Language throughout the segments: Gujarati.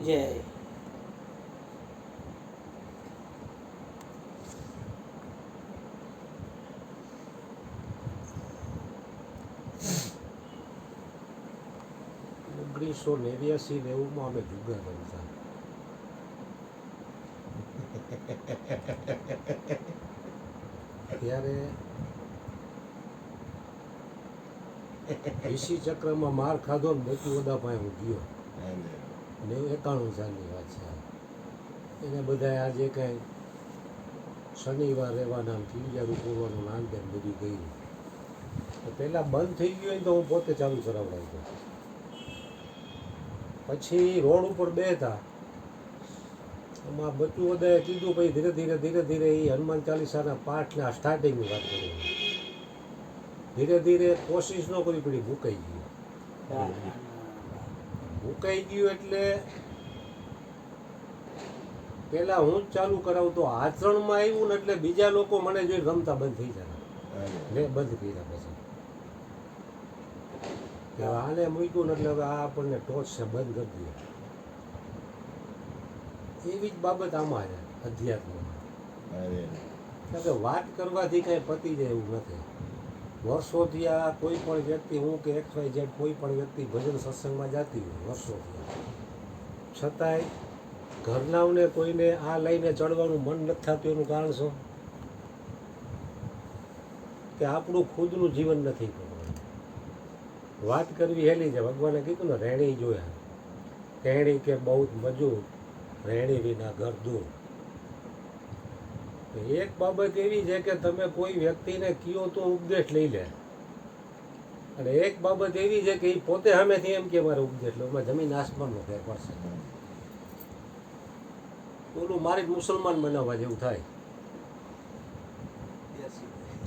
જય ઓગણીસો 89-90 અમે જુગાર રમતા. ત્યારે વીસી ચક્રમાં માર ખાધો ને મોતી ઓદા પાસે હું ગયો. 91 સાલની વાત છે. એને બધા આજે કાંઈ શનિવાર રહેવાના પીડિયારું પૂરવાનું નાનબેન બધું ગયું. તો પહેલાં બંધ થઈ ગયું હોય તો હું પોતે ચાલુ કરાવડાવતો. પછી રોડ ઉપર બેઠા એમાં બચ્ચું બધાએ કીધું ભાઈ ધીરે ધીરે ધીરે ધીરે એ હનુમાન ચાલીસાના પાઠના સ્ટાર્ટિંગની વાત કરું. ધીરે ધીરે કોશિશ ન કરવી પડી, ભૂકાઈ ગયું. ભૂકાઈ ગયું એટલે પહેલાં હું જ ચાલુ કરાવતો. આચરણમાં આવ્યું ને એટલે બીજા લોકો મને જોઈને રમતા બંધ થઈ જાય. મેં બંધ કર્યા પછી આને મૂક્યું ને એટલે હવે આ આપણને ટોચ છે, બંધ કરી દઈએ. એવી જ બાબત આમાં છે અધ્યાત્મમાં. કે વાત કરવાથી કાંઈ પતી જાય એવું નથી. વર્ષોથી આ કોઈ પણ વ્યક્તિ, હું કે XYZ કોઈ પણ વ્યક્તિ ભજન સત્સંગમાં જતી હોય વર્ષોથી, છતાંય ઘરનાઓને કોઈને આ લઈને ચડવાનું મન નથી થતું. એનું કારણ શું? કે આપણું ખુદનું જીવન નથી કરવાનું. વાત કરવી હેલી છે. ભગવાને કીધું ને, રેણી જોયા કહેણી કે બહુ મજૂર, રેણી વિના ઘર દૂર. એક બાબત એવી છે કે તમે કોઈ વ્યક્તિને કયો તો ઉપદેશ લઈ લે, અને એક બાબત એવી છે કે એ પોતે સામેથી એમ કે મારે ઉપદેશ લો. એમાં જમીન આસમાનનો ફેરફાર છે. ઓલું મારી મુસલમાન બનાવવા જેવું થાય.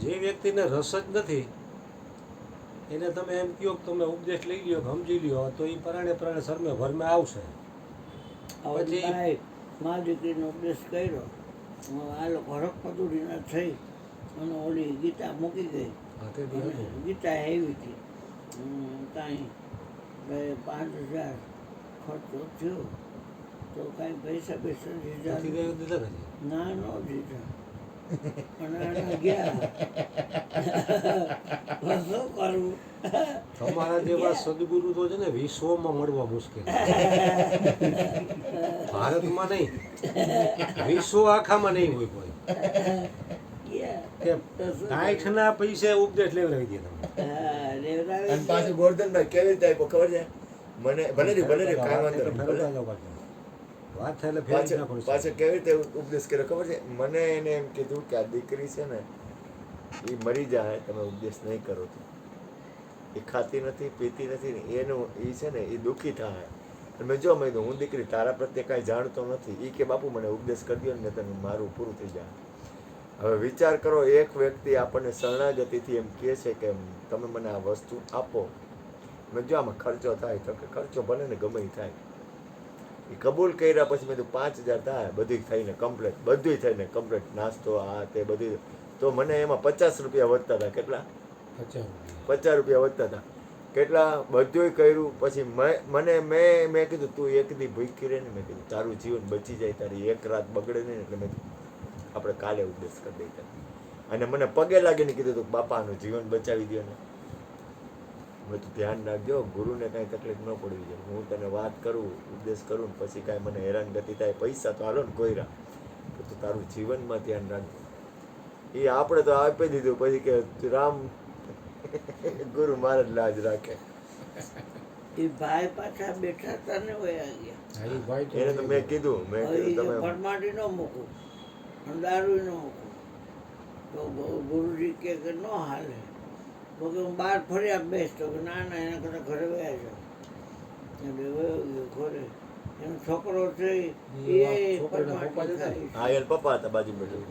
જે વ્યક્તિને રસ જ નથી એને તમે એમ કહો કે તમે ઉપદેશ લઈ લ્યો કે સમજી લ્યો, તો એ પરાણે પરાણે શરમે ભરમે આવશે. પછી મા દીકરીનો ઉપદેશ કર્યો, આ લોકો હરકપદુરીના થઈ અને ઓલી ગીતા મૂકી ગઈ. ગીતા એવી હતી કાંઈ 5,000 ખર્ચો થયો તો કાંઈ પૈસા દીધા ના ન દીધા. અને ગયા શું કરવું? તમારા જેવા સદગુરુ તો છે ને વિશ્વમાં મળવા મુશ્કેલ. ભારતમાં નહીં, વિશ્વ આખામાં નહીં હોય કોઈ. કે 60ના પૈસે ઉપદેશ લેવડાવી દે તમે. અને પાછું ગોરધનભાઈ કેવી રીતે આપ્યો ખબર છે મને? ભલે કાંઈ વાંધો નહીં. વાત થાય એટલે પાછો કેવી રીતે ઉપદેશ કર્યો ખબર છે મને? એને એમ કીધું કે આ દીકરી છે ને એ મરી જાય, તમે ઉપદેશ નહીં કરો તો. એ ખાતી નથી, પીતી નથી ને એનું એ છે ને એ દુઃખી થાય. અને મેં જો મેં કીધું, હું દીકરી તારા પ્રત્યે કાંઈ જાણતો નથી. એ કે બાપુ મને ઉપદેશ કરી દો ને તને મારું પૂરું થઈ જાય. હવે વિચાર કરો, એક વ્યક્તિ આપણને શરણાગતિથી એમ કહે છે કે તમે મને આ વસ્તુ આપો. મેં જો આમાં ખર્ચો થાય તો કે ખર્ચો ભલે ને ગમે એ થાય. એ કબૂલ કર્યા પછી મેં કીધું 5,000 થાય, બધું થઈને કમ્પ્લેટ, બધું થઈને કમ્પ્લેટ, નાસ્તો આ તે બધું. તો મને એમાં 50 રૂપિયા વધતા હતા. કેટલા? 50 રૂપિયા વધતા હતા. કેટલા? બધું કર્યું પછી મેં કીધું તું એક દી ભૂખી રહે ને, મેં કીધું તારું જીવન બચી જાય, તારી એક રાત બગડે નહીં. એટલે મેં આપણે કાલે ઉપદેશ કરી દઈએ. અને મને પગે લાગીને કીધું તું બાપાનું જીવન બચાવી દો ને. મેં તું ધ્યાન રાખજો, ગુરુને કાંઈ તકલીફ ન પડવી જોઈએ. હું તને વાત કરું, ઉપદેશ કરું ને પછી કાંઈ મને હેરાનગતિ થાય, પૈસા તો હાલો ને કોઈરા, તો તારું જીવનમાં ધ્યાન રાખજો. એ આપણે તો આપી દીધું. પછી કે રામ ગુરુ મારે જ લાજ રાખે. એ ભાઈ પાછા બેઠા હતા ને વયા ગયા. એને તો મેં કીધું તમે ફરમાટી ન મૂકું, દારૂ ન મૂકું. તો ગુરુજી કે ન હાલે. તો કે હું બહાર ફર્યા બેસતો કે ના ના એના કરતાં ઘરે વયા જાઓ. એટલે વયો ગયો ઘરે. એનો છોકરો છે હા, પપ્પા હતા બાજુ બેઠું.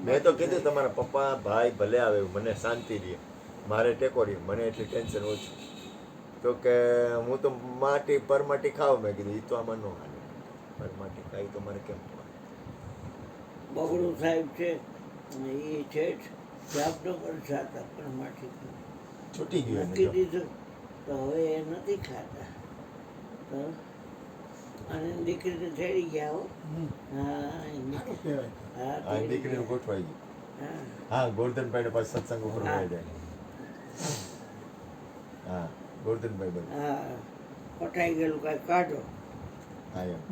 મેં તો કીધું તમારા પપ્પા ભાઈ ભલે આવે, મને શાંતિ રહે, મારે ટેકો રહે, મને એટલી ટેન્શન ઓછું. તો કે હું તો માટી પરમાટી ખાવ. મેં કીધું એ તો આમાં ન હાલે, પરમાટી ખાઈ તો મારે કેમ? બગડું સાહેબ છે અને એ છે જામનગર ખાતા પરમાટી છૂટી ગયું, મૂકી દીધું તો હવે એ નથી ખાતા. તો અને દીકરીને તેડી ગયા હો હા સારું કહેવાય. હા આ તેડી દીકરીનું ગયા. ગોઠવાઈ ગયું હા હા ગોરધનભાઈને પાછું સત્સંગ ઉપર હા. લઈ જાય હા ગોરધનભાઈ બને હા કટાઈ ગયેલું કાંઈ કાઢો હા એમ